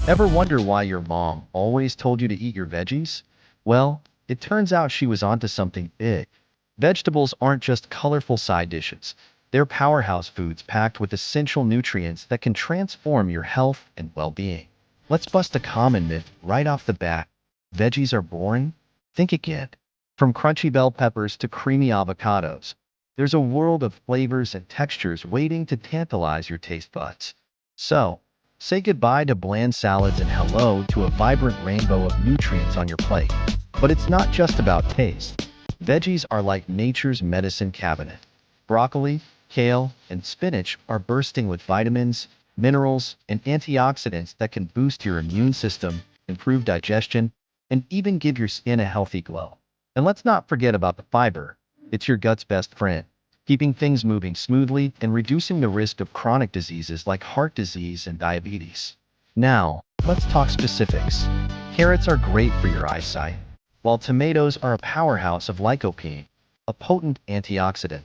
Ever wonder why your mom always told you to eat your veggies? Well, it turns out she was onto something big. Vegetables aren't just colorful side dishes. They're powerhouse foods packed with essential nutrients that can transform your health and well-being. Let's bust a common myth right off the bat. Veggies are boring? Think again. From crunchy bell peppers to creamy avocados, there's a world of flavors and textures waiting to tantalize your taste buds. So, say goodbye to bland salads and hello to a vibrant rainbow of nutrients on your plate. But it's not just about taste. Veggies are like nature's medicine cabinet. Broccoli, kale, and spinach are bursting with vitamins, minerals, and antioxidants that can boost your immune system, improve digestion, and even give your skin a healthy glow. And let's not forget about the fiber. It's your gut's best friend, keeping things moving smoothly and reducing the risk of chronic diseases like heart disease and diabetes. Now, let's talk specifics. Carrots are great for your eyesight, while tomatoes are a powerhouse of lycopene, a potent antioxidant.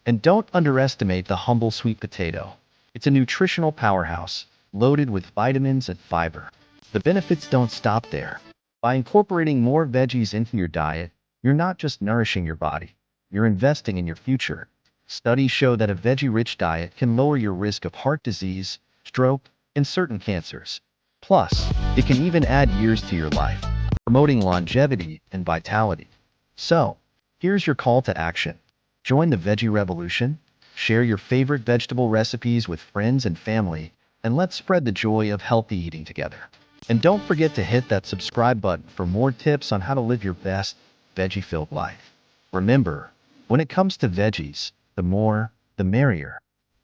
And don't underestimate the humble sweet potato. It's a nutritional powerhouse, loaded with vitamins and fiber. The benefits don't stop there. By incorporating more veggies into your diet, you're not just nourishing your body, you're investing in your future. Studies show that a veggie-rich diet can lower your risk of heart disease, stroke, and certain cancers. Plus, it can even add years to your life, promoting longevity and vitality. So, here's your call to action. Join the veggie revolution, share your favorite vegetable recipes with friends and family, and let's spread the joy of healthy eating together. And don't forget to hit that subscribe button for more tips on how to live your best, veggie-filled life. Remember, when it comes to veggies, the more, the merrier.